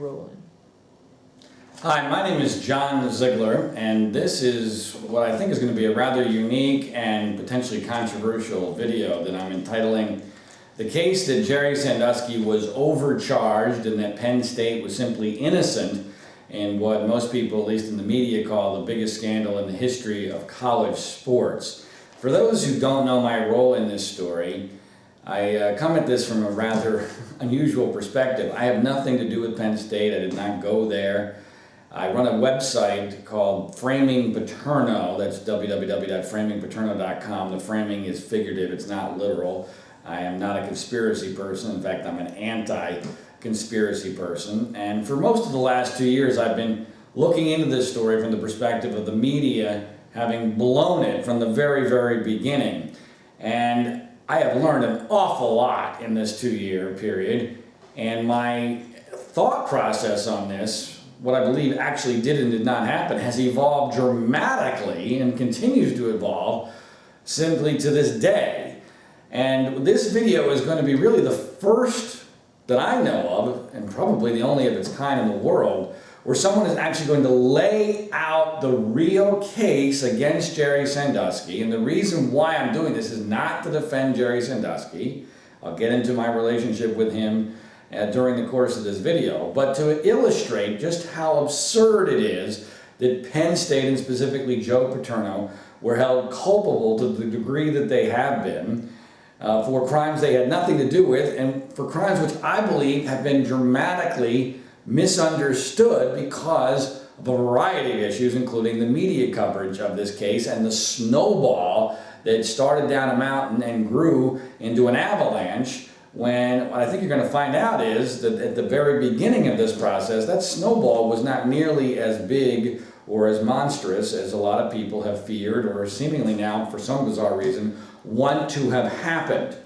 rolling. Hi, my name is John Ziegler, and this is what I think is going to be a rather unique and potentially controversial video that I'm entitling "The Case That Jerry Sandusky Was Overcharged and That Penn State Was Simply Innocent in What Most People, at least in the media, call the biggest scandal in the history of college sports." For those who don't know my role in this story, I come at this from a rather unusual perspective. I have nothing to do with Penn State. I did not go there. I run a website called Framing Paterno. That's www.framingpaterno.com. The framing is figurative, it's not literal. I am not a conspiracy person. In fact, I'm an anti-conspiracy person. And for most of the last 2 years, I've been looking into this story from the perspective of the media having blown it from the very, very beginning. And I have learned an awful lot in this 2-year period. And my thought process on this, what I believe actually did and did not happen, has evolved dramatically and continues to evolve simply to this day. And this video is going to be really the first that I know of, and probably the only of its kind in the world, where someone is actually going to lay out the real case against Jerry Sandusky. And the reason why I'm doing this is not to defend Jerry Sandusky. I'll get into my relationship with him during the course of this video, but to illustrate just how absurd it is that Penn State, and specifically Joe Paterno, were held culpable to the degree that they have been for crimes they had nothing to do with, and for crimes which I believe have been dramatically misunderstood because of a variety of issues, including the media coverage of this case and the snowball that started down a mountain and grew into an avalanche, when what I think you're going to find out is that at the very beginning of this process, that snowball was not nearly as big or as monstrous as a lot of people have feared, or seemingly now, for some bizarre reason, want to have happened.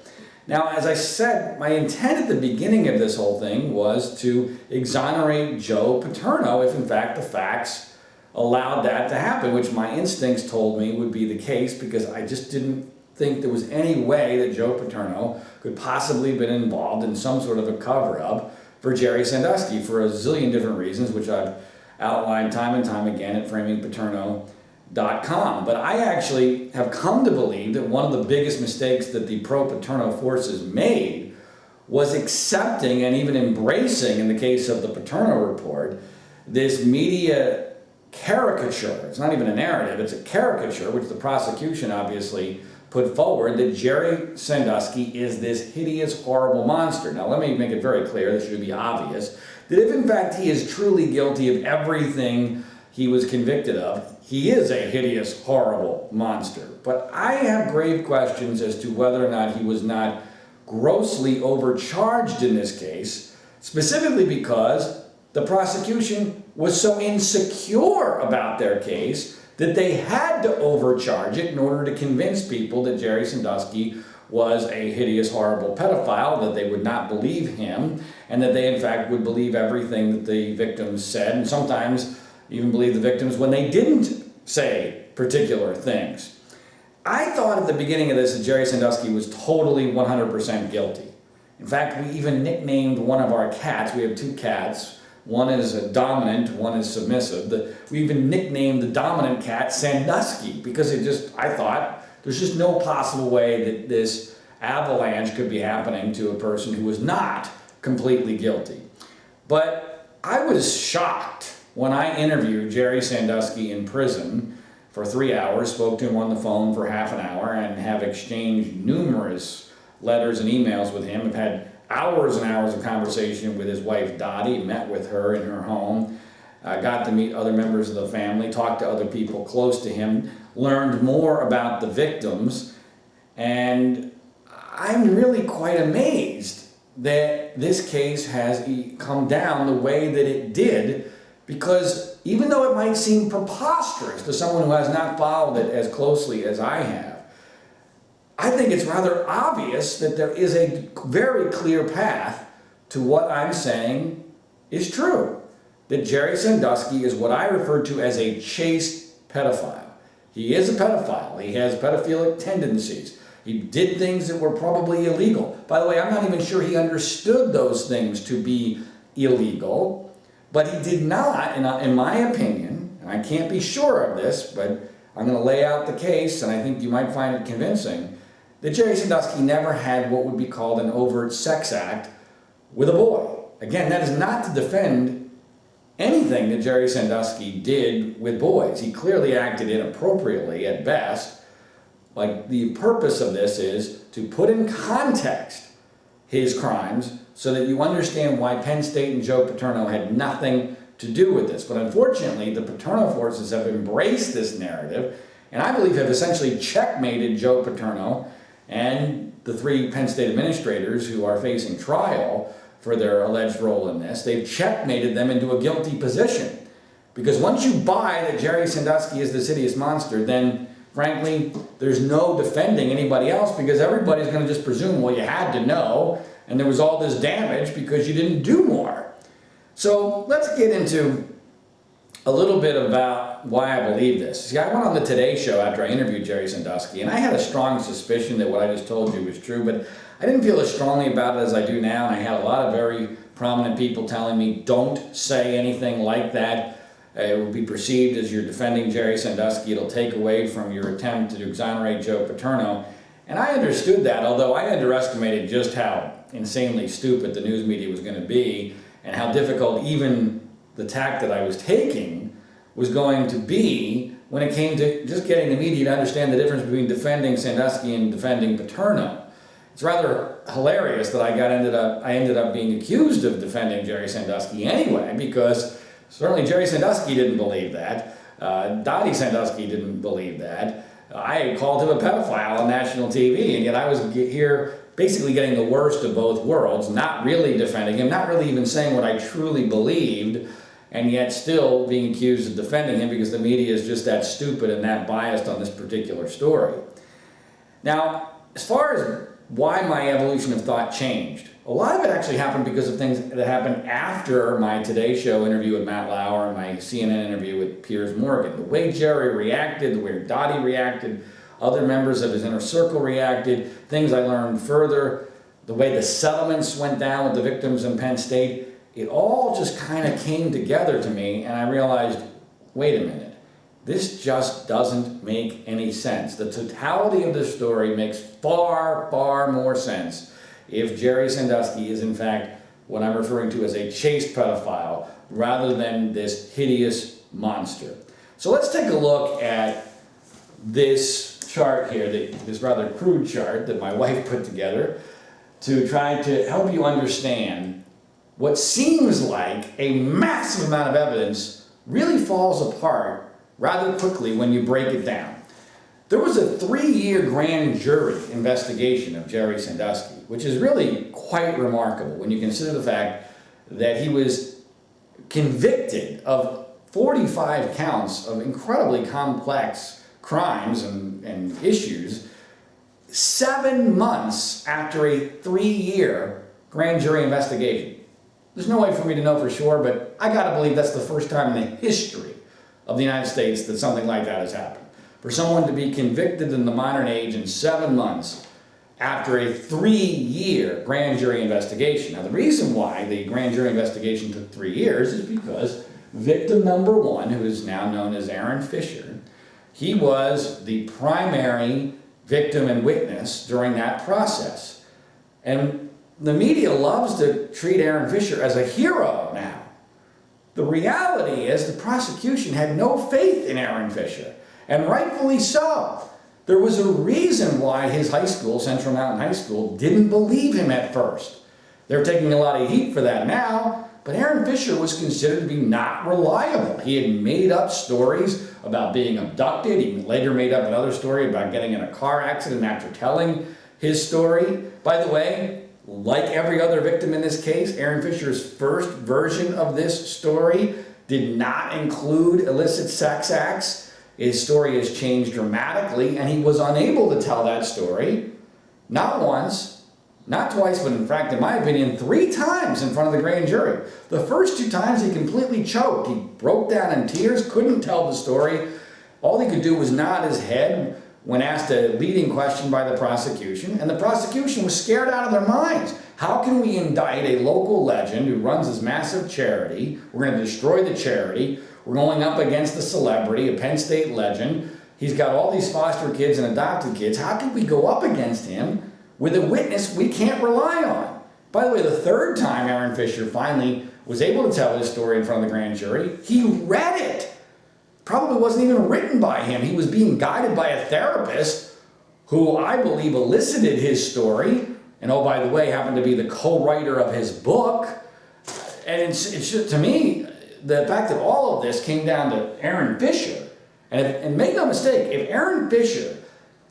Now, as I said, my intent at the beginning of this whole thing was to exonerate Joe Paterno if in fact the facts allowed that to happen, which my instincts told me would be the case, because I just didn't think there was any way that Joe Paterno could possibly have been involved in some sort of a cover-up for Jerry Sandusky for a zillion different reasons, which I've outlined time and time again at framingpaterno.com. But I actually have come to believe that one of the biggest mistakes that the pro-Paterno forces made was accepting and even embracing, in the case of the Paterno report, this media caricature. It's not even a narrative, it's a caricature, which the prosecution obviously put forward, that Jerry Sandusky is this hideous, horrible monster. Now, let me make it very clear, this should be obvious, that if in fact he is truly guilty of everything he was convicted of, he is a hideous, horrible monster. But I have grave questions as to whether or not he was not grossly overcharged in this case, specifically because the prosecution was so insecure about their case that they had to overcharge it in order to convince people that Jerry Sandusky was a hideous, horrible pedophile, that they would not believe him, and that they in fact would believe everything that the victims said, and sometimes even believe the victims when they didn't say particular things. I thought at the beginning of this that Jerry Sandusky was totally 100% guilty. In fact, we even nicknamed one of our cats. We have 2 cats. One is dominant, one is submissive. We even nicknamed the dominant cat Sandusky because I thought there's just no possible way that this avalanche could be happening to a person who was not completely guilty. But I was shocked when I interviewed Jerry Sandusky in prison for 3 hours, spoke to him on the phone for half an hour, and have exchanged numerous letters and emails with him. I've had hours and hours of conversation with his wife Dottie, met with her in her home, got to meet other members of the family, talked to other people close to him, learned more about the victims, and I'm really quite amazed that this case has come down the way that it did, because even though it might seem preposterous to someone who has not followed it as closely as I have, I think it's rather obvious that there is a very clear path to what I'm saying is true. That Jerry Sandusky is what I refer to as a chaste pedophile. He is a pedophile. He has pedophilic tendencies. He did things that were probably illegal. By the way, I'm not even sure he understood those things to be illegal. But he did not, in my opinion, and I can't be sure of this, but I'm going to lay out the case, and I think you might find it convincing, that Jerry Sandusky never had what would be called an overt sex act with a boy. Again, that is not to defend anything that Jerry Sandusky did with boys. He clearly acted inappropriately at best. Like, the purpose of this is to put in context his crimes so that you understand why Penn State and Joe Paterno had nothing to do with this. But unfortunately, the Paterno forces have embraced this narrative, and I believe have essentially checkmated Joe Paterno and the 3 Penn State administrators who are facing trial for their alleged role in this. They've checkmated them into a guilty position. Because once you buy that Jerry Sandusky is this hideous monster, then frankly, there's no defending anybody else, because everybody's going to just presume, well, you had to know, and there was all this damage because you didn't do more. So let's get into a little bit about why I believe this. See, I went on the Today Show after I interviewed Jerry Sandusky, and I had a strong suspicion that what I just told you was true, but I didn't feel as strongly about it as I do now, and I had a lot of very prominent people telling me, don't say anything like that. It will be perceived as you're defending Jerry Sandusky. It'll take away from your attempt to exonerate Joe Paterno. And I understood that, although I underestimated just how insanely stupid the news media was going to be, and how difficult even the tack that I was taking was going to be when it came to just getting the media to understand the difference between defending Sandusky and defending Paterno. It's rather hilarious that I ended up being accused of defending Jerry Sandusky anyway, because certainly Jerry Sandusky didn't believe that. Dottie Sandusky didn't believe that. I called him a pedophile on national TV, and yet I was here basically getting the worst of both worlds, not really defending him, not really even saying what I truly believed, and yet still being accused of defending him because the media is just that stupid and that biased on this particular story. Now, as far as why my evolution of thought changed, a lot of it actually happened because of things that happened after my Today Show interview with Matt Lauer and my CNN interview with Piers Morgan. The way Jerry reacted, the way Dottie reacted, other members of his inner circle reacted, things I learned further, the way the settlements went down with the victims in Penn State, it all just kind of came together to me, and I realized, wait a minute, this just doesn't make any sense. The totality of this story makes far, far more sense if Jerry Sandusky is in fact what I'm referring to as a chaste pedophile rather than this hideous monster. So let's take a look at this chart here, this rather crude chart that my wife put together to try to help you understand what seems like a massive amount of evidence really falls apart rather quickly when you break it down. There was a 3-year grand jury investigation of Jerry Sandusky, which is really quite remarkable when you consider the fact that he was convicted of 45 counts of incredibly complex crimes and issues 7 months after a 3-year grand jury investigation. There's no way for me to know for sure, but I gotta believe that's the first time in the history of the United States that something like that has happened. For someone to be convicted in the modern age in 7 months after a 3-year grand jury investigation. Now, the reason why the grand jury investigation took 3 years is because victim number 1, who is now known as Aaron Fisher, he was the primary victim and witness during that process. And the media loves to treat Aaron Fisher as a hero now. The reality is the prosecution had no faith in Aaron Fisher, and rightfully so. There was a reason why his high school, Central Mountain High School, didn't believe him at first. They're taking a lot of heat for that now, but Aaron Fisher was considered to be not reliable. He had made up stories about being abducted. He later made up another story about getting in a car accident after telling his story. By the way, like every other victim in this case, Aaron Fisher's first version of this story did not include illicit sex acts. His story has changed dramatically, and he was unable to tell that story, not once, not twice, but in fact, in my opinion, 3 times in front of the grand jury. The first 2 times he completely choked. He broke down in tears, couldn't tell the story. All he could do was nod his head when asked a leading question by the prosecution, and the prosecution was scared out of their minds. How can we indict a local legend who runs this massive charity? We're going to destroy the charity. We're going up against a celebrity, a Penn State legend. He's got all these foster kids and adopted kids. How can we go up against him with a witness we can't rely on? By the way, the third time Aaron Fisher finally was able to tell his story in front of the grand jury, he read it. Probably wasn't even written by him. He was being guided by a therapist who I believe elicited his story, and oh, by the way, happened to be the co-writer of his book. And it's just, to me, the fact that all of this came down to Aaron Fisher, and make no mistake, if Aaron Fisher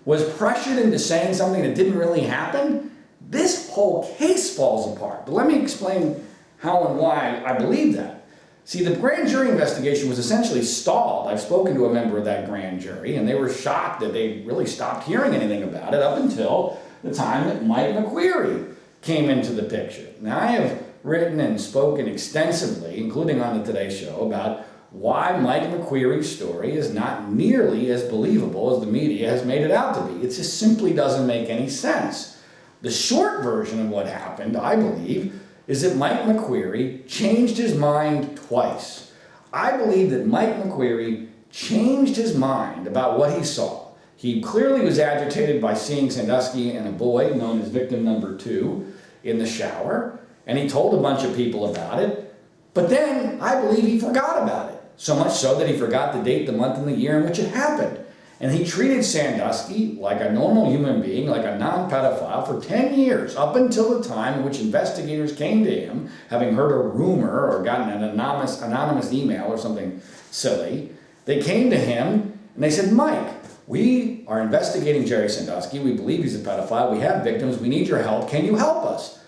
was pressured into saying something that didn't really happen, this whole case falls apart. But let me explain how and why I believe that. See, the grand jury investigation was essentially stalled. I've spoken to a member of that grand jury, and they were shocked that they really stopped hearing anything about it up until the time that Mike McQueary came into the picture. Now, I have written and spoken extensively, including on the Today Show, about why Mike McQueary's story is not nearly as believable as the media has made it out to be. It just simply doesn't make any sense. The short version of what happened, I believe, is that Mike McQueary changed his mind twice. I believe that Mike McQueary changed his mind about what he saw. He clearly was agitated by seeing Sandusky and a boy known as victim number 2 in the shower, and he told a bunch of people about it, but then I believe he forgot about it, so much so that he forgot the date, the month, and the year in which it happened. And he treated Sandusky like a normal human being, like a non-pedophile, for 10 years, up until the time in which investigators came to him, having heard a rumor or gotten an anonymous email or something silly. They came to him and they said, Mike, we are investigating Jerry Sandusky. We believe he's a pedophile. We have victims. We need your help. Can you help us?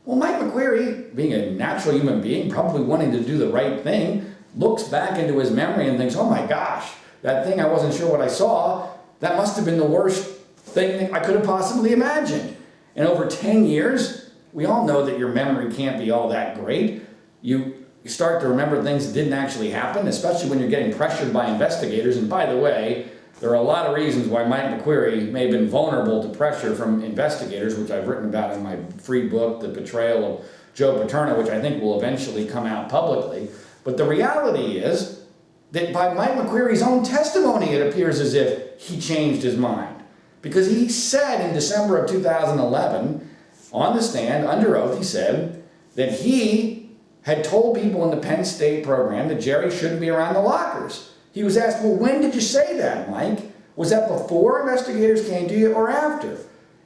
Well, Mike McQueary, being a natural human being, probably wanting to do the right thing, looks back into his memory and thinks, oh my gosh, that thing I wasn't sure what I saw, that must have been the worst thing I could have possibly imagined. And over 10 years, we all know that your memory can't be all that great. You start to remember things that didn't actually happen, especially when you're getting pressured by investigators. And by the way, there are a lot of reasons why Mike McQueary may have been vulnerable to pressure from investigators, which I've written about in my free book, The Betrayal of Joe Paterno, which I think will eventually come out publicly. But the reality is that by Mike McQueary's own testimony, it appears as if he changed his mind. Because he said in December of 2011, on the stand, under oath, he said that he had told people in the Penn State program that Jerry shouldn't be around the lockers. He was asked, well, when did you say that, Mike? Was that before investigators came to you or after?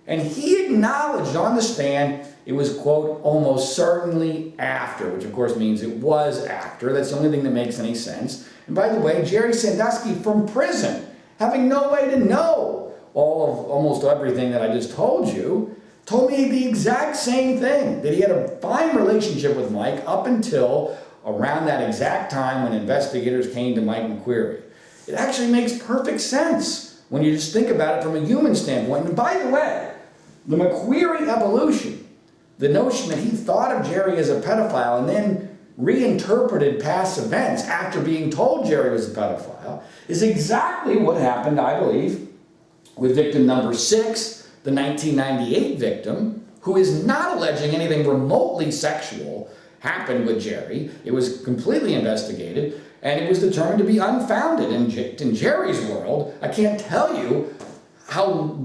And he acknowledged on the stand it was, quote, almost certainly after, which of course means it was after. That's the only thing that makes any sense. And by the way, Jerry Sandusky from prison, having no way to know all of almost everything that I just told you, told me the exact same thing, that he had a fine relationship with Mike up until around that exact time when investigators came to Mike McQueary. It actually makes perfect sense when you just think about it from a human standpoint. And by the way, the McQueary evolution, the notion that he thought of Jerry as a pedophile and then reinterpreted past events after being told Jerry was a pedophile, is exactly what happened, I believe, with victim number 6, the 1998 victim, who is not alleging anything remotely sexual happened with Jerry. It was completely investigated, and it was determined to be unfounded. In Jerry's world, I can't tell you how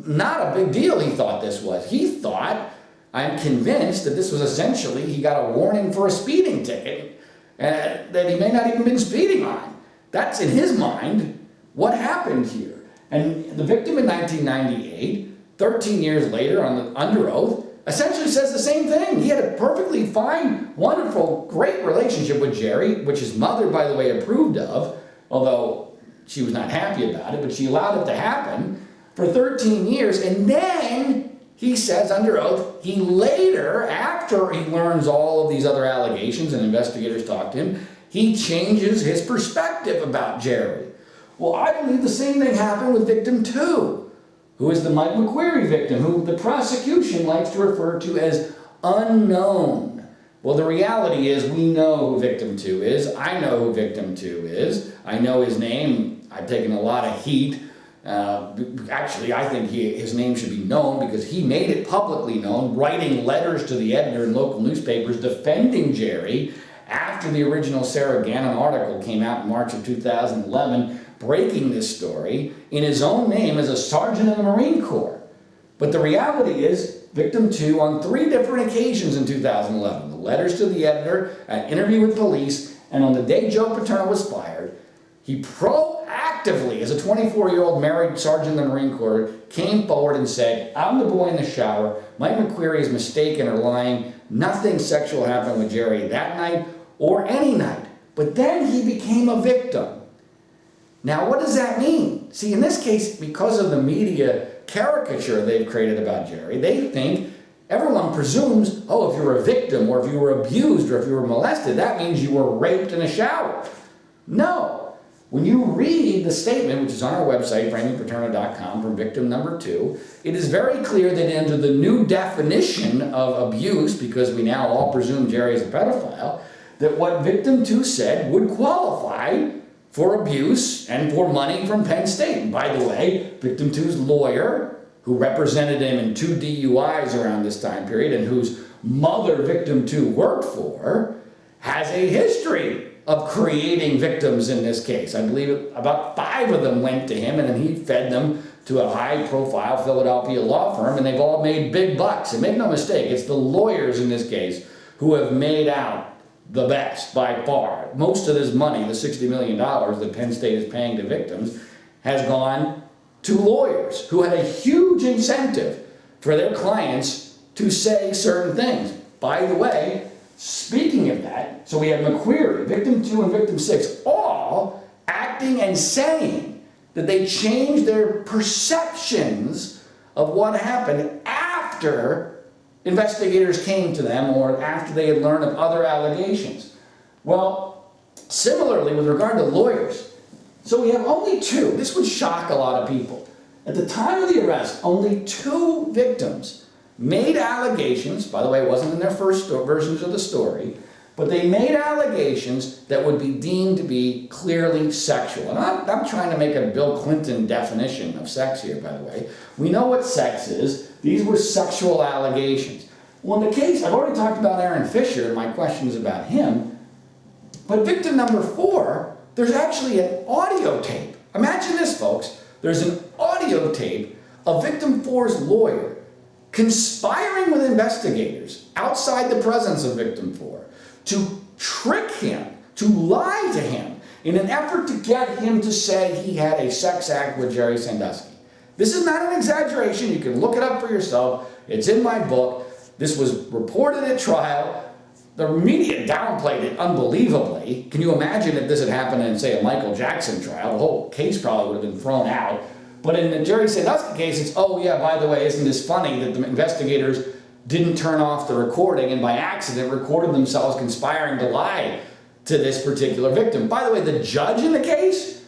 not a big deal he thought this was. He thought, I'm convinced, that this was essentially, he got a warning for a speeding ticket that he may not even been speeding on. That's, in his mind, what happened here. And the victim in 1998, 13 years later, under oath, essentially says the same thing. He had a perfectly fine, wonderful, great relationship with Jerry, which his mother, by the way, approved of, although she was not happy about it, but she allowed it to happen for 13 years. And then he says under oath, he later, after he learns all of these other allegations and investigators talk to him, he changes his perspective about Jerry. Well, I believe the same thing happened with victim 2, who is the Mike McQueary victim, who the prosecution likes to refer to as unknown. Well, the reality is we know who victim 2 is. I know who victim 2 is. I know his name. I've taken a lot of heat Actually, I think his name should be known because he made it publicly known, writing letters to the editor in local newspapers defending Jerry after the original Sarah Gannon article came out in March of 2011, breaking this story in his own name as a sergeant in the Marine Corps. But the reality is, victim 2, on 3 different occasions in 2011, the letters to the editor, an interview with police, and on the day Joe Paterno was fired, he proactively, as a 24-year-old married sergeant in the Marine Corps, came forward and said, I'm the boy in the shower, Mike McQueary is mistaken or lying, nothing sexual happened with Jerry that night or any night. But then he became a victim. Now, what does that mean? See, in this case, because of the media caricature they've created about Jerry, they think, everyone presumes, oh, if you're a victim or if you were abused or if you were molested, that means you were raped in a shower. No. When you read the statement, which is on our website, framingpaterno.com, from victim number 2, it is very clear that under the new definition of abuse, because we now all presume Jerry is a pedophile, that what victim 2 said would qualify for abuse and for money from Penn State. And by the way, victim 2's lawyer, who represented him in 2 DUIs around this time period and whose mother victim 2 worked for, has a history of creating victims in this case. I believe about 5 of them went to him, and then he fed them to a high-profile Philadelphia law firm, and they've all made big bucks. And make no mistake, it's the lawyers in this case who have made out the best by far. Most of this money, the $60 million that Penn State is paying to victims, has gone to lawyers who had a huge incentive for their clients to say certain things. By the way, speaking of that, so we have McQueary, victim 2 and victim 6, all acting and saying that they changed their perceptions of what happened after investigators came to them or after they had learned of other allegations. Well, similarly with regard to lawyers, so we have only 2. This would shock a lot of people. At the time of the arrest, only 2 victims made allegations. By the way, it wasn't in their first versions of the story, but they made allegations that would be deemed to be clearly sexual. And I'm trying to make a Bill Clinton definition of sex here, by the way. We know what sex is. These were sexual allegations. Well, in the case, I've already talked about Aaron Fisher and my questions about him, but victim number 4, there's actually an audio tape. Imagine this, folks. There's an audio tape of victim 4's lawyer conspiring with investigators outside the presence of victim 4 to trick him, to lie to him, in an effort to get him to say he had a sex act with Jerry Sandusky. This is not an exaggeration. You can look it up for yourself. It's in my book. This was reported at trial. The media downplayed it unbelievably. Can you imagine if this had happened in, say, a Michael Jackson trial? The whole case probably would have been thrown out. But in the Jerry Sandusky case, it's, oh yeah, by the way, isn't this funny that the investigators didn't turn off the recording and by accident recorded themselves conspiring to lie to this particular victim. By the way, the judge in the case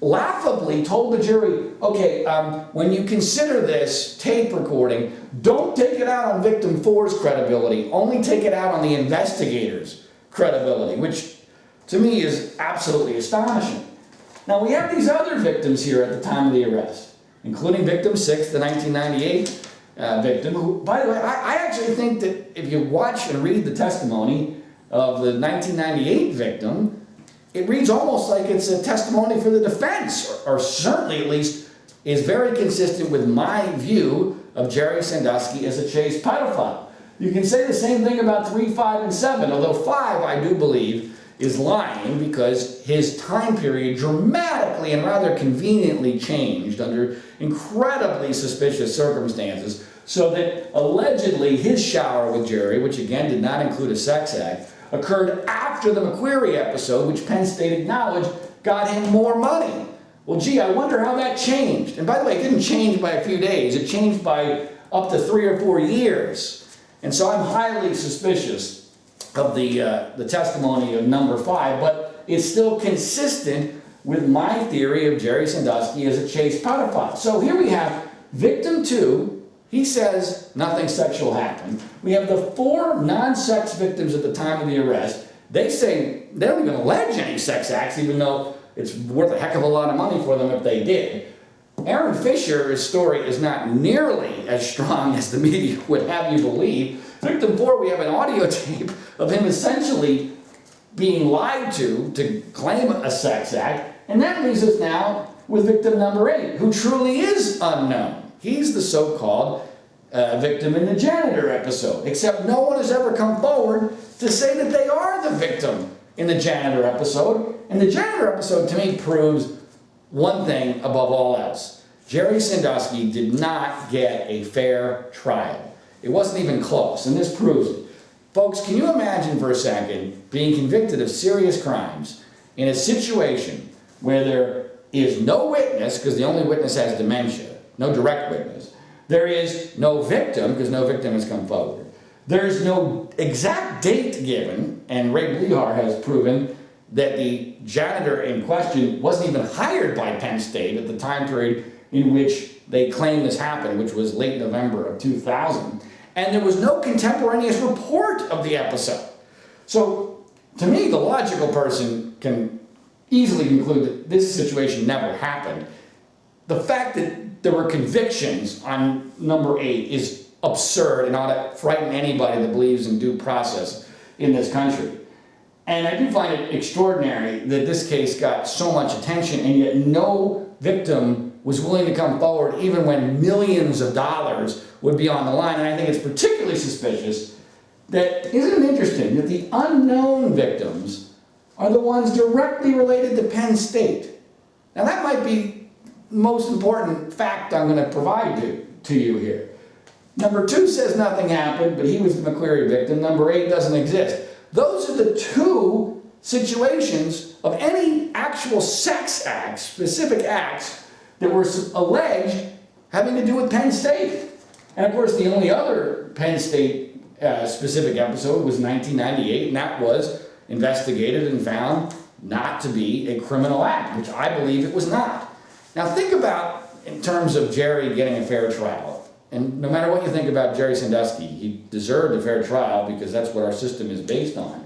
laughably told the jury, okay, when you consider this tape recording, don't take it out on victim 4's credibility, only take it out on the investigators' credibility, which to me is absolutely astonishing. Now, we have these other victims here at the time of the arrest, including victim 6, the 1998 victim, who, by the way, I actually think that if you watch and read the testimony of the 1998 victim, it reads almost like it's a testimony for the defense, or certainly at least is very consistent with my view of Jerry Sandusky as a chaste pedophile. You can say the same thing about 3, 5, and 7, although 5, I do believe, is lying because his time period dramatically and rather conveniently changed under incredibly suspicious circumstances, so that allegedly his shower with Jerry, which again did not include a sex act, occurred after the McQueary episode, which Penn State acknowledged got him more money. Well, gee, I wonder how that changed. And by the way, it didn't change by a few days. It changed by up to 3 or 4 years. And so I'm highly suspicious of the testimony of number 5, but it's still consistent with my theory of Jerry Sandusky as a chaste pedophile. So here we have victim 2. He says nothing sexual happened. We have the 4 non-sex victims at the time of the arrest. They say they don't even allege any sex acts, even though it's worth a heck of a lot of money for them if they did. Aaron Fisher's story is not nearly as strong as the media would have you believe. Victim 4, we have an audio tape of him essentially being lied to claim a sex act. And that leaves us now with victim number 8, who truly is unknown. He's the so-called victim in the janitor episode, except no one has ever come forward to say that they are the victim in the janitor episode. And the janitor episode, to me, proves one thing above all else. Jerry Sandusky did not get a fair trial. It wasn't even close, and this proves it. Folks, can you imagine for a second being convicted of serious crimes in a situation where there is no witness, because the only witness has dementia, no direct witness. There is no victim, because no victim has come forward. There is no exact date given, and Ray Blehar has proven that the janitor in question wasn't even hired by Penn State at the time period in which they claim this happened, which was late November of 2000. And there was no contemporaneous report of the episode. So, to me, the logical person can easily conclude that this situation never happened. The fact that there were convictions on number 8 is absurd and ought to frighten anybody that believes in due process in this country. And I do find it extraordinary that this case got so much attention and yet no victim was willing to come forward even when millions of dollars would be on the line. And I think it's particularly suspicious that, isn't it interesting that the unknown victims are the ones directly related to Penn State? Now that might be the most important fact I'm going to provide to you here. Number 2 says nothing happened, but he was the McQueary victim. Number 8 doesn't exist. Those are the 2 situations of any actual sex acts, specific acts, that were alleged having to do with Penn State. And of course, the only other Penn State specific episode was 1998, and that was investigated and found not to be a criminal act, which I believe it was not. Now think about, in terms of Jerry getting a fair trial, and no matter what you think about Jerry Sandusky, he deserved a fair trial because that's what our system is based on.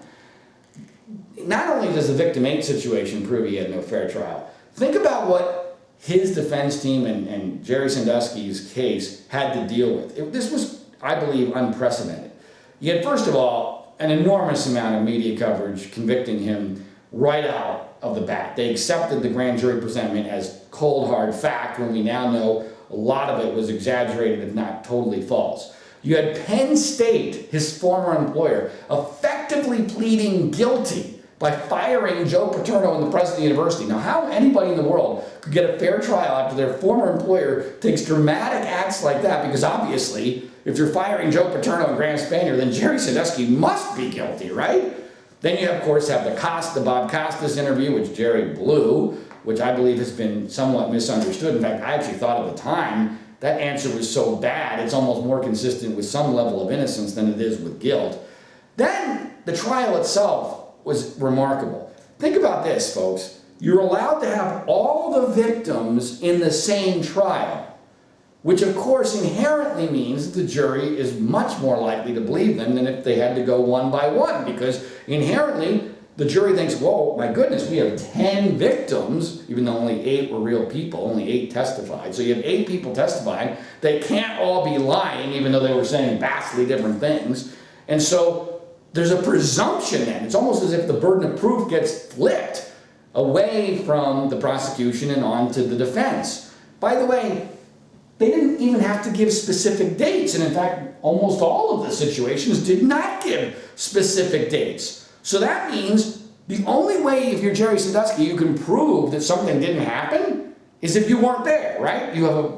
Not only does the victim 8 situation prove he had no fair trial, think about what his defense team and Jerry Sandusky's case had to deal with. This was, I believe, unprecedented. You had, first of all, an enormous amount of media coverage convicting him right out of the bat. They accepted the grand jury presentment as cold, hard fact, when we now know a lot of it was exaggerated, if not totally false. You had Penn State, his former employer, effectively pleading guilty by firing Joe Paterno and the president of the university. Now, how anybody in the world could get a fair trial after their former employer takes dramatic acts like that? Because obviously, if you're firing Joe Paterno and Graham Spanier, then Jerry Sandusky must be guilty, right? Then you, of course, have the Bob Costas interview, which Jerry blew, which I believe has been somewhat misunderstood. In fact, I actually thought at the time that answer was so bad, it's almost more consistent with some level of innocence than it is with guilt. Then the trial itself was remarkable. Think about this, folks. You're allowed to have all the victims in the same trial, which of course inherently means that the jury is much more likely to believe them than if they had to go one by one, because inherently the jury thinks, whoa, my goodness, we have 10 victims, even though only 8 were real people, only 8 testified. So you have 8 people testifying. They can't all be lying, even though they were saying vastly different things. And so there's a presumption then. It's almost as if the burden of proof gets flipped away from the prosecution and on to the defense. By the way, they didn't even have to give specific dates. And in fact, almost all of the situations did not give specific dates. So that means the only way, if you're Jerry Sandusky, you can prove that something didn't happen is if you weren't there, right? You have a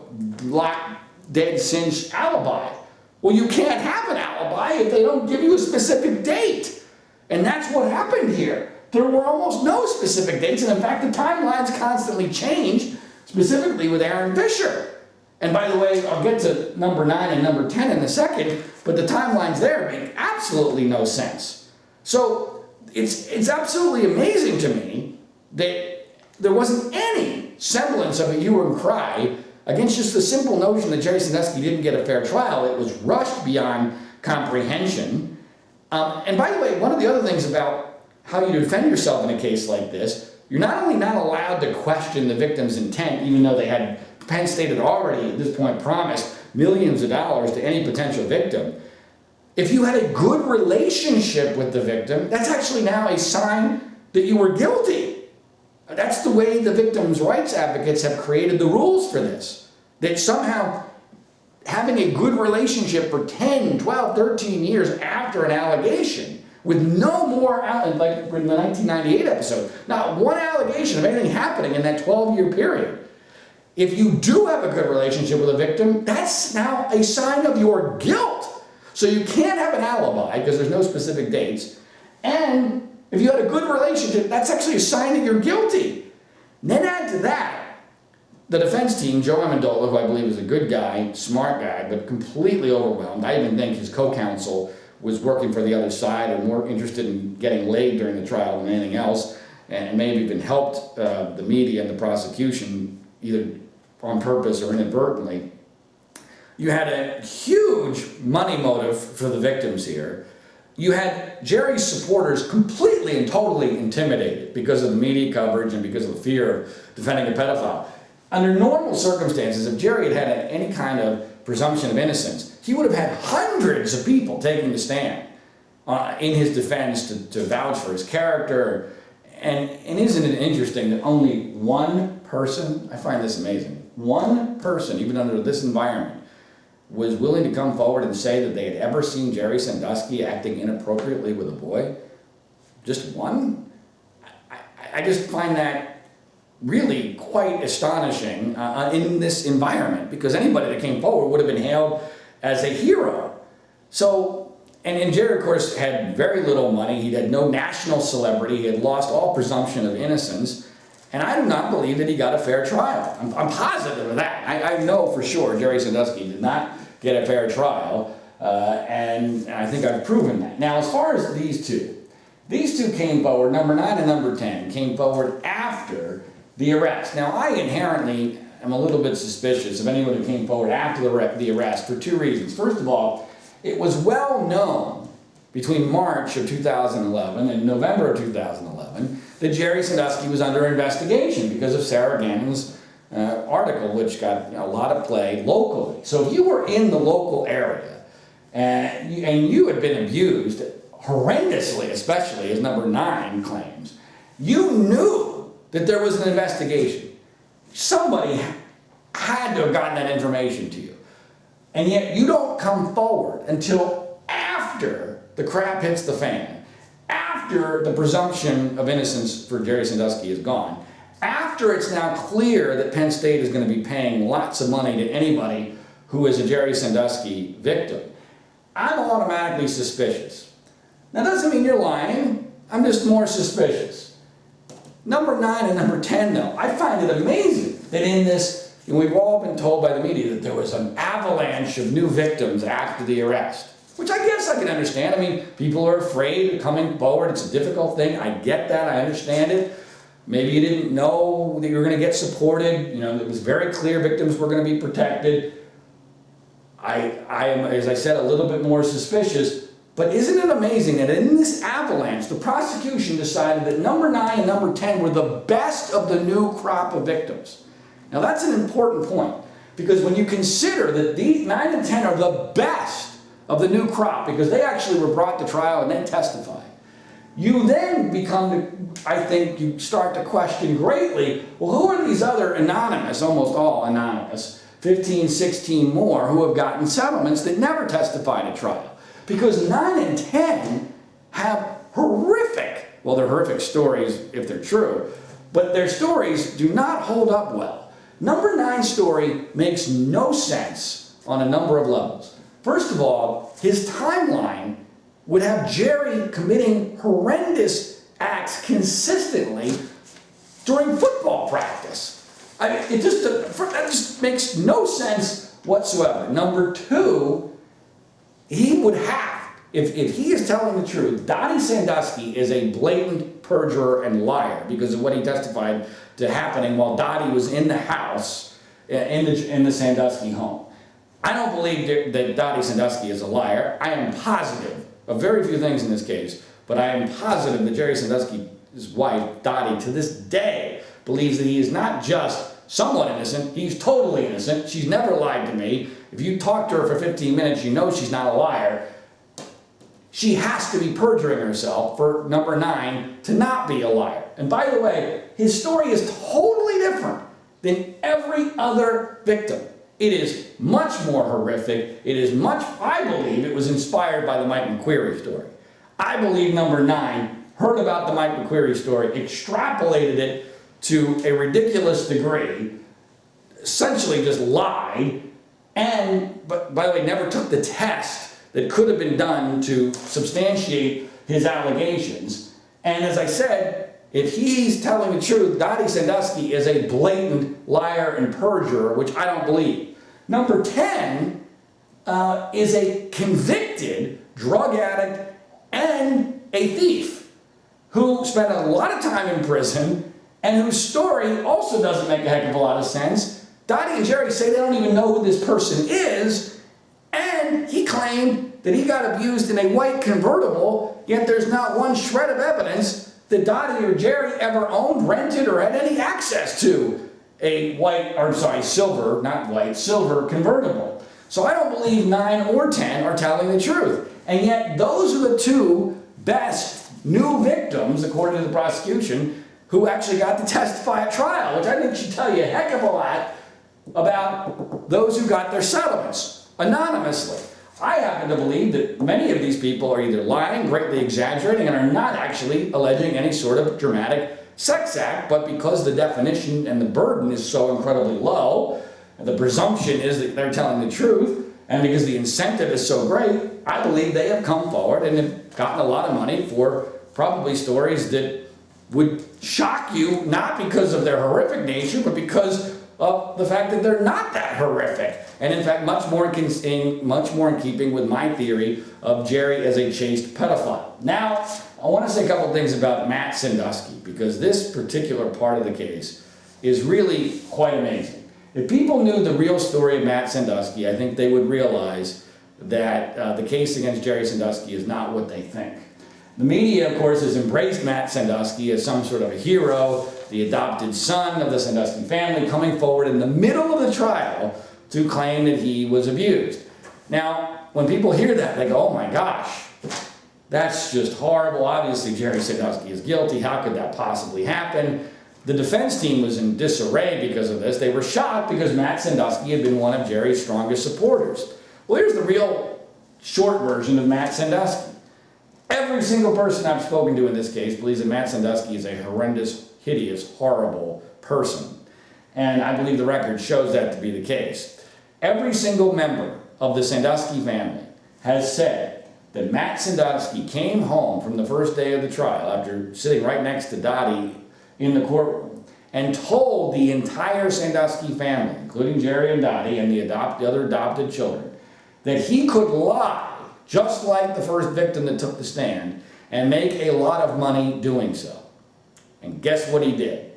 black, dead cinch alibi. Well, you can't have an alibi if they don't give you a specific date. And that's what happened here. There were almost no specific dates, and in fact, the timelines constantly changed, specifically with Aaron Fisher. And by the way, I'll get to number 9 and number 10 in a second, but the timelines there make absolutely no sense. So it's absolutely amazing to me that there wasn't any semblance of a hue and cry against just the simple notion that Jerry Sandusky didn't get a fair trial. It was rushed beyond comprehension. And by the way, one of the other things about how you defend yourself in a case like this, you're not only not allowed to question the victim's intent, even though they had Penn State had already, at this point, promised millions of dollars to any potential victim. If you had a good relationship with the victim, that's actually now a sign that you were guilty. That's the way the victims' rights advocates have created the rules for this. That somehow having a good relationship for 10, 12, 13 years after an allegation, with no more, like in the 1998 episode, not one allegation of anything happening in that 12-year period. If you do have a good relationship with a victim, that's now a sign of your guilt. So you can't have an alibi because there's no specific dates. And if you had a good relationship, that's actually a sign that you're guilty. And then add to that, the defense team, Joe Amendola, who I believe is a good guy, smart guy, but completely overwhelmed. I even think his co-counsel was working for the other side and more interested in getting laid during the trial than anything else, and maybe even helped the media and the prosecution, either on purpose or inadvertently. You had a huge money motive for the victims here. You had Jerry's supporters completely and totally intimidated because of the media coverage and because of the fear of defending a pedophile. Under normal circumstances, if Jerry had had any kind of presumption of innocence, he would have had hundreds of people taking the stand in his defense to vouch for his character. And isn't it interesting that only one person, I find this amazing, one person, even under this environment, was willing to come forward and say that they had ever seen Jerry Sandusky acting inappropriately with a boy? Just one? I just find that really quite astonishing in this environment, because anybody that came forward would have been hailed as a hero. So, and Jerry, of course, had very little money. He had no national celebrity. He had lost all presumption of innocence. And I do not believe that he got a fair trial. I'm positive of that. I know for sure Jerry Sandusky did not get a fair trial, and I think I've proven that. Now, as far as these two came forward, number 9 and number 10, came forward after the arrest. Now, I inherently am a little bit suspicious of anyone who came forward after the arrest for two reasons. First of all, it was well known between March of 2011 and November of 2011 that Jerry Sandusky was under investigation because of Sarah Gannon's article, which got a lot of play locally. So if you were in the local area and you had been abused horrendously, especially as number 9 claims, you knew that there was an investigation. Somebody had to have gotten that information to you. And yet you don't come forward until after the crap hits the fan, after the presumption of innocence for Jerry Sandusky is gone, after it's now clear that Penn State is going to be paying lots of money to anybody who is a Jerry Sandusky victim. I'm automatically suspicious. That doesn't mean you're lying. I'm just more suspicious. Number 9 and number 10, though, I find it amazing that in this, and we've all been told by the media that there was an avalanche of new victims after the arrest, which I guess I can understand. I mean, people are afraid of coming forward. It's a difficult thing. I get that. I understand it. Maybe you didn't know that you were going to get supported. You know, it was very clear victims were going to be protected. I am, as I said, a little bit more suspicious. But isn't it amazing that in this avalanche, the prosecution decided that number 9 and number 10 were the best of the new crop of victims? Now that's an important point, because when you consider that these 9 and 10 are the best of the new crop, because they actually were brought to trial and then testified, you then become, I think, you start to question greatly, well, who are these other anonymous, almost all anonymous, 15, 16 more who have gotten settlements that never testified at trial? Because 9 and 10 have horrific, well, they're horrific stories if they're true, but their stories do not hold up well. Number 9's story makes no sense on a number of levels. First of all, his timeline would have Jerry committing horrendous acts consistently during football practice. I mean, that just makes no sense whatsoever. Number 2, he would have, if he is telling the truth, Dottie Sandusky is a blatant perjurer and liar because of what he testified to happening while Dottie was in the house in the Sandusky home. I don't believe that Dottie Sandusky is a liar. I am positive of very few things in this case, but I am positive that Jerry Sandusky's wife, Dottie, to this day, believes that he is not just somewhat innocent. He's totally innocent. She's never lied to me. If you talk to her for 15 minutes, you know she's not a liar. She has to be perjuring herself for number 9 to not be a liar. And by the way, his story is totally different than every other victim. It is much more horrific. It is much, I believe, it was inspired by the Mike McQueary story. I believe number 9 heard about the Mike McQueary story, extrapolated it to a ridiculous degree, essentially just lied, and, but by the way, never took the test that could have been done to substantiate his allegations. And as I said, if he's telling the truth, Dottie Sandusky is a blatant liar and perjurer, which I don't believe. Number 10 is a convicted drug addict and a thief who spent a lot of time in prison and whose story also doesn't make a heck of a lot of sense. Dottie and Jerry say they don't even know who this person is, and he claimed that he got abused in a white convertible, yet there's not one shred of evidence that Dottie or Jerry ever owned, rented, or had any access to a silver convertible. So I don't believe 9 or 10 are telling the truth. And yet those are the 2 best new victims, according to the prosecution, who actually got to testify at trial, which I think should tell you a heck of a lot about those who got their settlements anonymously. I happen to believe that many of these people are either lying, greatly exaggerating, and are not actually alleging any sort of dramatic sex act, but because the definition and the burden is so incredibly low, and the presumption is that they're telling the truth, and because the incentive is so great, I believe they have come forward and have gotten a lot of money for probably stories that would shock you, not because of their horrific nature, but because of the fact that they're not that horrific. And in fact, much more in keeping with my theory of Jerry as a chaste pedophile. Now, I want to say a couple things about Matt Sandusky, because this particular part of the case is really quite amazing. If people knew the real story of Matt Sandusky, I think they would realize that the case against Jerry Sandusky is not what they think. The media, of course, has embraced Matt Sandusky as some sort of a hero, the adopted son of the Sandusky family, coming forward in the middle of the trial to claim that he was abused. Now, when people hear that, they go, oh my gosh, that's just horrible. Obviously, Jerry Sandusky is guilty. How could that possibly happen? The defense team was in disarray because of this. They were shocked because Matt Sandusky had been one of Jerry's strongest supporters. Well, here's the real short version of Matt Sandusky. Every single person I've spoken to in this case believes that Matt Sandusky is a horrendous, hideous, horrible person. And I believe the record shows that to be the case. Every single member of the Sandusky family has said that Matt Sandusky came home from the first day of the trial after sitting right next to Dottie in the courtroom and told the entire Sandusky family, including Jerry and Dottie and the other adopted children, that he could lie just like the first victim that took the stand and make a lot of money doing so. And guess what he did?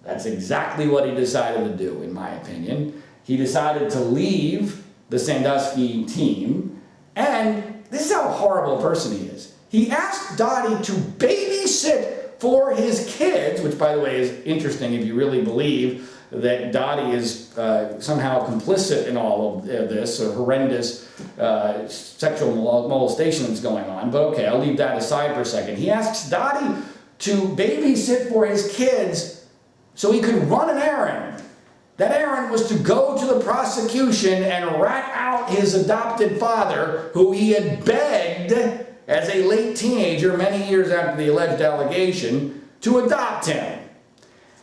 That's exactly what he decided to do, in my opinion. He decided to leave the Sandusky team, and this is how horrible a person he is. He asked Dottie to babysit for his kids, which, by the way, is interesting if you really believe that Dottie is somehow complicit in all of this horrendous sexual molestation that's going on. But okay, I'll leave that aside for a second. He asks Dottie to babysit for his kids so he could run an errand. That errand was to go to the prosecution and rat out his adopted father, who he had begged as a late teenager, many years after the alleged allegation, to adopt him.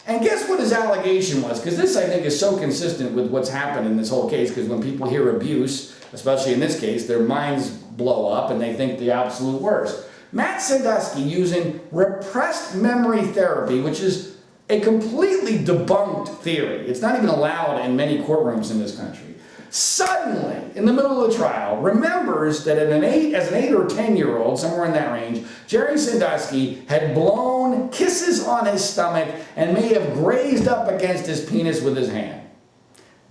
And guess what his allegation was? Because this, I think, is so consistent with what's happened in this whole case, because when people hear abuse, especially in this case, their minds blow up and they think the absolute worst. Matt Sandusky, using repressed memory therapy, which is a completely debunked theory. It's not even allowed in many courtrooms in this country. Suddenly, in the middle of the trial, remembers that as an 8 or 10-year-old, somewhere in that range, Jerry Sandusky had blown kisses on his stomach and may have grazed up against his penis with his hand.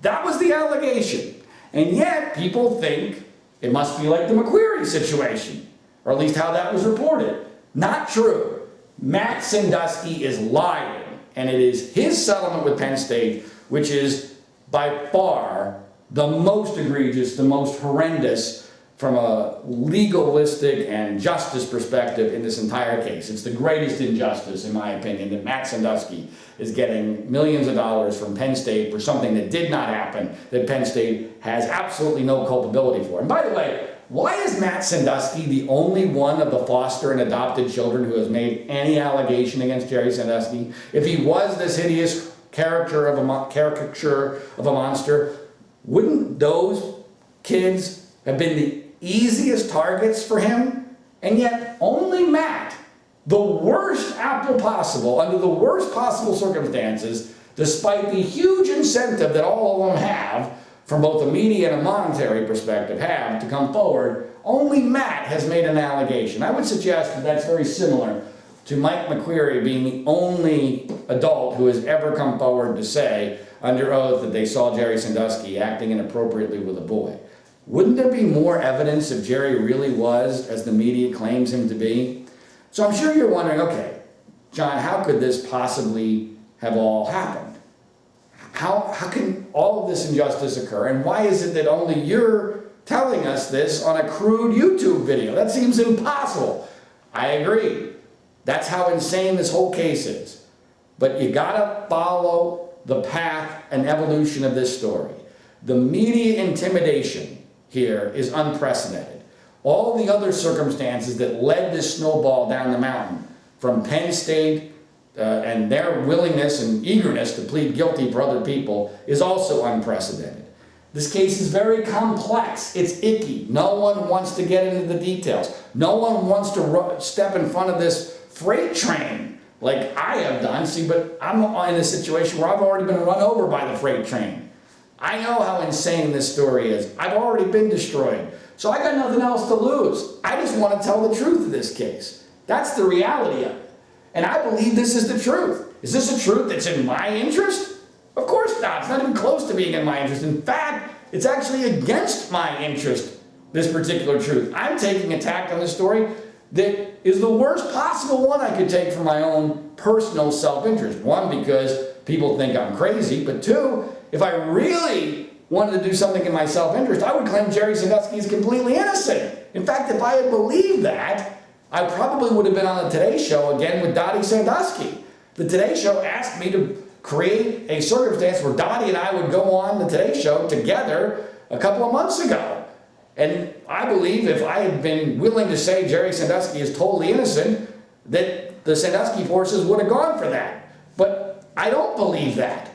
That was the allegation. And yet, people think it must be like the McQueary situation, or at least how that was reported. Not true. Matt Sandusky is lying, and it is his settlement with Penn State which is by far the most egregious, the most horrendous from a legalistic and justice perspective in this entire case. It's the greatest injustice, in my opinion, that Matt Sandusky is getting millions of dollars from Penn State for something that did not happen, that Penn State has absolutely no culpability for. And by the way, why is Matt Sandusky the only one of the foster and adopted children who has made any allegation against Jerry Sandusky? If he was this hideous caricature of a monster, wouldn't those kids have been the easiest targets for him? And yet only Matt, the worst apple possible, under the worst possible circumstances, despite the huge incentive that all of them have, from both a media and a monetary perspective, have to come forward, only Matt has made an allegation. I would suggest that that's very similar to Mike McQueary being the only adult who has ever come forward to say under oath that they saw Jerry Sandusky acting inappropriately with a boy. Wouldn't there be more evidence if Jerry really was as the media claims him to be? So I'm sure you're wondering, okay, John, how could this possibly have all happened? How can all of this injustice occur? And why is it that only you're telling us this on a crude YouTube video? That seems impossible. I agree. That's how insane this whole case is. But you gotta follow the path and evolution of this story. The media intimidation here is unprecedented. All the other circumstances that led this snowball down the mountain, from Penn State and their willingness and eagerness to plead guilty for other people, is also unprecedented. This case is very complex. It's icky. No one wants to get into the details. No one wants to step in front of this freight train like I have done. See, but I'm in a situation where I've already been run over by the freight train. I know how insane this story is. I've already been destroyed. So I got nothing else to lose. I just want to tell the truth of this case. That's the reality of it. And I believe this is the truth. Is this a truth that's in my interest? Of course not. It's not even close to being in my interest. In fact, it's actually against my interest, this particular truth. I'm taking a tack on this story that is the worst possible one I could take for my own personal self-interest. One, because people think I'm crazy, but two, if I really wanted to do something in my self-interest, I would claim Jerry Sandusky is completely innocent. In fact, if I had believed that, I probably would have been on the Today Show again with Dottie Sandusky. The Today Show asked me to create a circumstance where Dottie and I would go on the Today Show together a couple of months ago. And I believe if I had been willing to say Jerry Sandusky is totally innocent, that the Sandusky forces would have gone for that. But I don't believe that.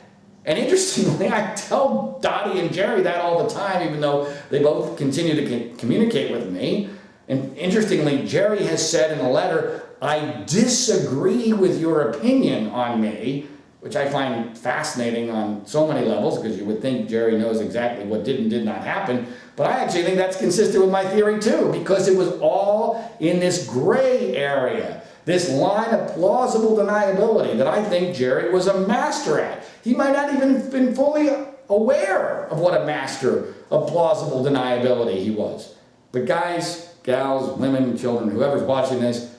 And interestingly, I tell Dottie and Jerry that all the time, even though they both continue to communicate with me. And interestingly, Jerry has said in a letter, I disagree with your opinion on me, which I find fascinating on so many levels, because you would think Jerry knows exactly what did and did not happen. But I actually think that's consistent with my theory too, because it was all in this gray area, this line of plausible deniability that I think Jerry was a master at. He might not even been fully aware of what a master of plausible deniability he was. But guys, gals, women, children, whoever's watching this,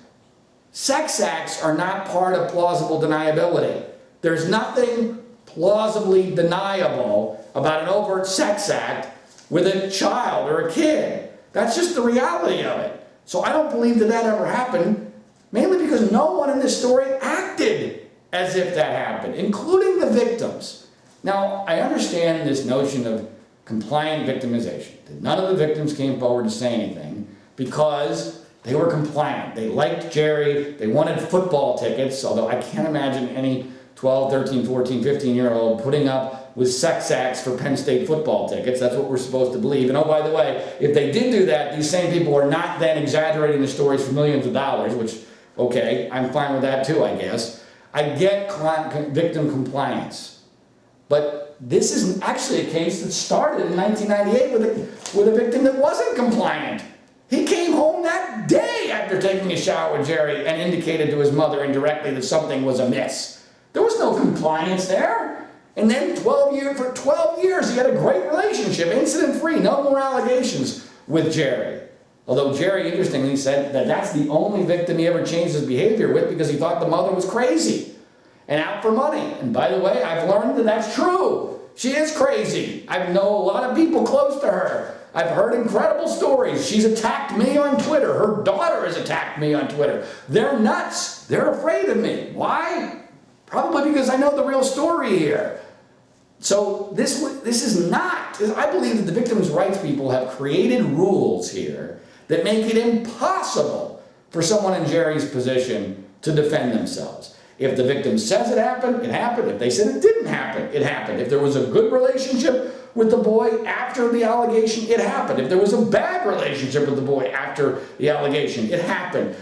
sex acts are not part of plausible deniability. There's nothing plausibly deniable about an overt sex act with a child or a kid. That's just the reality of it. So I don't believe that that ever happened, mainly because no one in this story acted as if that happened, including the victims. Now, I understand this notion of compliant victimization, that none of the victims came forward to say anything because they were compliant. They liked Jerry, they wanted football tickets, although I can't imagine any 12, 13, 14, 15-year-old putting up with sex acts for Penn State football tickets. That's what we're supposed to believe. And oh, by the way, if they did do that, these same people are not then exaggerating the stories for millions of dollars, which, okay, I'm fine with that too, I guess. I get victim compliance. But this is actually a case that started in 1998 with a victim that wasn't compliant. He came home that day after taking a shower with Jerry and indicated to his mother indirectly that something was amiss. There was no compliance there. And then for 12 years, he had a great relationship, incident-free, no more allegations with Jerry. Although Jerry, interestingly, said that that's the only victim he ever changed his behavior with because he thought the mother was crazy. and out for money. And by the way, I've learned that that's true. She is crazy. I know a lot of people close to her. I've heard incredible stories. She's attacked me on Twitter. Her daughter has attacked me on Twitter. They're nuts. They're afraid of me. Why? Probably because I know the real story here. So this is not, I believe that the victims' rights people have created rules here that make it impossible for someone in Jerry's position to defend themselves. If the victim says it happened, it happened. If they said it didn't happen, it happened. If there was a good relationship with the boy after the allegation, it happened. If there was a bad relationship with the boy after the allegation, it happened.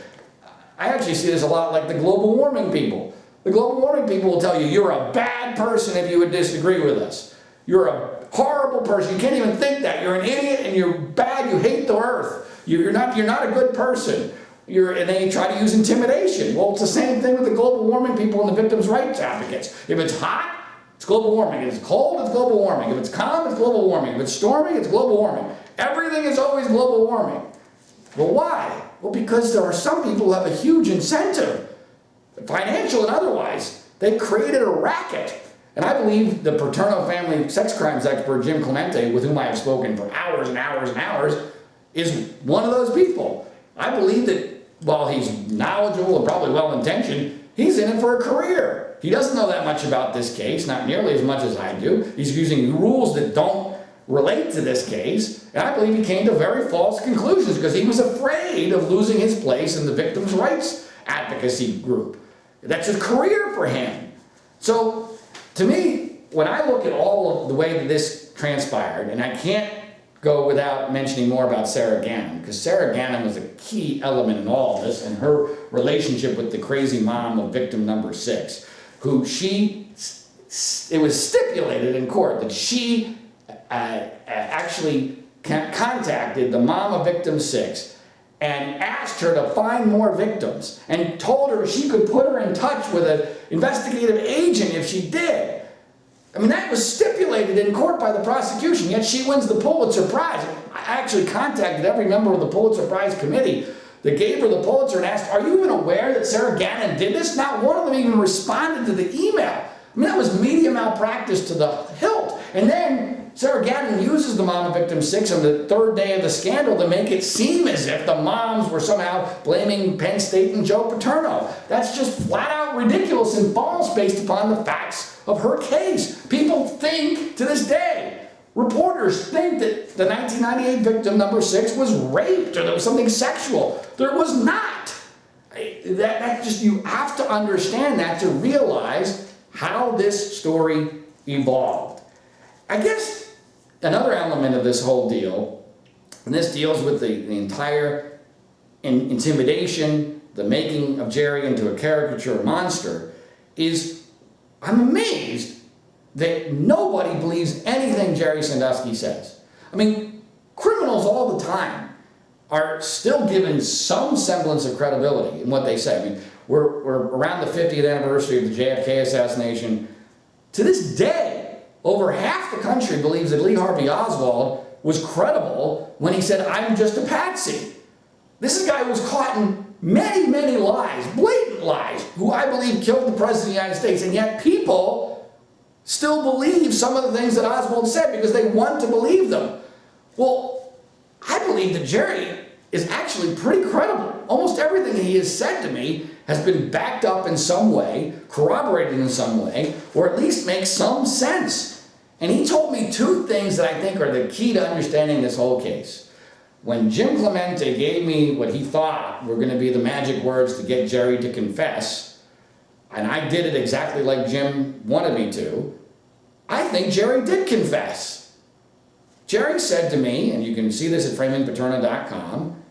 I actually see this a lot like the global warming people. The global warming people will tell you, you're a bad person if you would disagree with us. You're a horrible person. You can't even think that. You're an idiot and you're bad. You hate the earth. You're not a good person. And they try to use intimidation. Well, it's the same thing with the global warming people and the victims' rights advocates. If it's hot, it's global warming. If it's cold, it's global warming. If it's calm, it's global warming. If it's stormy, it's global warming. Everything is always global warming. Well, why? Well, because there are some people who have a huge incentive, financial and otherwise. They've created a racket. And I believe the Paterno family sex crimes expert, Jim Clemente, with whom I have spoken for hours and hours and hours, is one of those people. I believe that while he's knowledgeable and probably well-intentioned, he's in it for a career. He doesn't know that much about this case, not nearly as much as I do. He's using rules that don't relate to this case, and I believe he came to very false conclusions because he was afraid of losing his place in the victims' rights advocacy group. That's a career for him. So, to me, when I look at all of the way that this transpired, and I can't go without mentioning more about Sarah Ganim, because Sarah Ganim was a key element in all of this, and her relationship with the crazy mom of victim number 6, who it was stipulated in court that she actually contacted the mom of victim 6 and asked her to find more victims and told her she could put her in touch with an investigative agent if she did. I mean, that was stipulated in court by the prosecution, yet she wins the Pulitzer Prize. I actually contacted every member of the Pulitzer Prize committee that gave her the Pulitzer and asked, are you even aware that Sarah Ganim did this? Not one of them even responded to the email. I mean, that was media malpractice to the hilt. And then Sarah Ganim uses the mom of victim 6 on the third day of the scandal to make it seem as if the moms were somehow blaming Penn State and Joe Paterno. That's just flat out ridiculous and false based upon the facts of her case. People think to this day, reporters think that the 1998 victim number 6 was raped or there was something sexual. There was not. You have to understand that to realize how this story evolved. I guess another element of this whole deal, and this deals with the entire intimidation, the making of Jerry into a caricature monster, is I'm amazed that nobody believes anything Jerry Sandusky says. I mean, criminals all the time are still given some semblance of credibility in what they say. I mean, we're around the 50th anniversary of the JFK assassination. To this day, over half the country believes that Lee Harvey Oswald was credible when he said, I'm just a patsy. This is a guy who was caught in many, many lies, blatant lies, who I believe killed the President of the United States, and yet people still believe some of the things that Oswald said because they want to believe them. Well, I believe that Jerry is actually pretty credible. Almost everything he has said to me has been backed up in some way, corroborated in some way, or at least makes some sense. And he told me two things that I think are the key to understanding this whole case. When Jim Clemente gave me what he thought were going to be the magic words to get Jerry to confess, and I did it exactly like Jim wanted me to, I think Jerry did confess. Jerry said to me, and you can see this at framingpaterno.com,